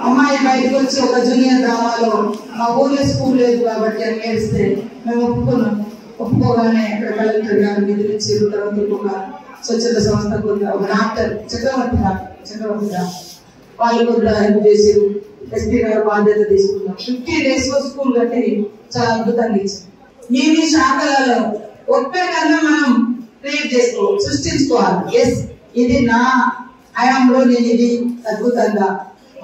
అమ్మాయి బయటకు వచ్చి ఒక జూనియర్ డ్రామాలో మా ఊర్లో స్కూల్ లేదు కాబట్టి అని ఏడిస్తే మేము ఒప్పుకున్నాం. ఒప్పుకోగానే అక్కడ కలెక్టర్ గారు నిధులిచ్చారు. తర్వాత ఒక స్వచ్ఛత సంస్థ కొంత ఒక డాక్టర్ చక్రవర్తి డాక్టర్ వాళ్ళు కొంత హెల్ప్ చేసారు. ఎస్పీ గారు బాధ్యత తీసుకున్నాం. 50 days స్కూల్ కట్టి చాలా అద్భుతంగా ఇచ్చారు. మీ శాఖలలో ఒక్కరికన్నా మనం క్రియేట్ సృష్టించుకోవాలి. ఎస్, ఇది నా హయాంలో నేను ఇది అద్భుతంగా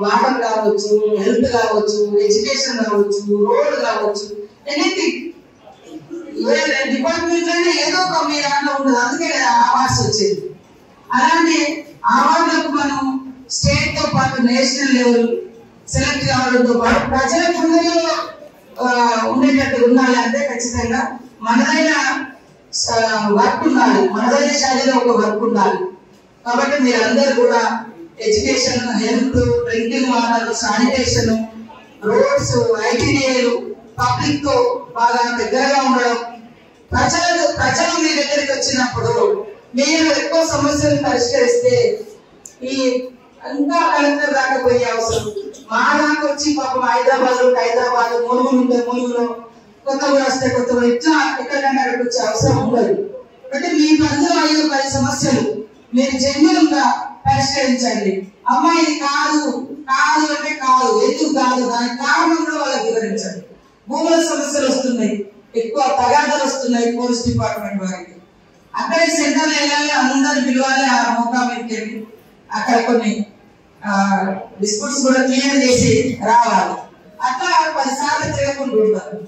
వాటర్ కావచ్చు, హెల్త్ కావచ్చు, ఎడ్యుకేషన్ కావచ్చు, రోడ్ కావచ్చు, ఎనీథింగ్ డిపార్ట్మెంట్ లోనే ఏదో ఒక మీ దాంట్లో ఉండదు. అందుకే అవార్డ్స్ వచ్చేది. అలాంటి అవార్డులకు మనం స్టేట్ తో పాటు నేషనల్ లెవెల్ సెలెక్ట్ కావడంతో పాటు ప్రజల గుండెలో ఉండేటట్టు ఉండాలి. అంటే ఖచ్చితంగా మనదైన వర్క్ ఉండాలి, మనదైన శైలిలో ఒక వర్క్ ఉండాలి. కాబట్టి మీరందరూ కూడా education, health, drinking water, sanitation, roads, ఐటీడీఏలు, పబ్లిక్ తో బాగా దగ్గరగా ఉండడం, ప్రజలు మీ దగ్గరికి వచ్చినప్పుడు మీరు ఎక్కువ సమస్యలు పరిష్కరిస్తే ఈ ఇంకా కలెక్టర్ దాకా పోయే అవసరం మా దాకా వచ్చి పాపం హైదరాబాద్ ములుగులో కొత్తగూడ వస్తే కొత్తగూడ ఇట్లా ఎక్కడికైనా అక్కడికి వచ్చే అవసరం ఉండదు. అంటే మీ 10 సమస్యలు మీరు జెన్యున్ గా పరిష్కరించండి. అమ్మాయి ఇది కాదు అంటే కాదు, ఎందుకు కాదు, దానికి కారణం కూడా వాళ్ళకి వివరించండి. భూముల సమస్యలు వస్తున్నాయి, ఎక్కువ తగాదాలు వస్తున్నాయి పోలీస్ డిపార్ట్మెంట్ వారికి. అక్కడే సెంటర్ వెళ్ళాలి, అందరు పిలవాలి, ఆ మోకా మీదకి అక్కడ కొన్ని డిస్ప్యూట్స్ కూడా క్లియర్ చేసి రావాలి. అట్లా 10 సార్లు తిరగకుండా ఉంటారు.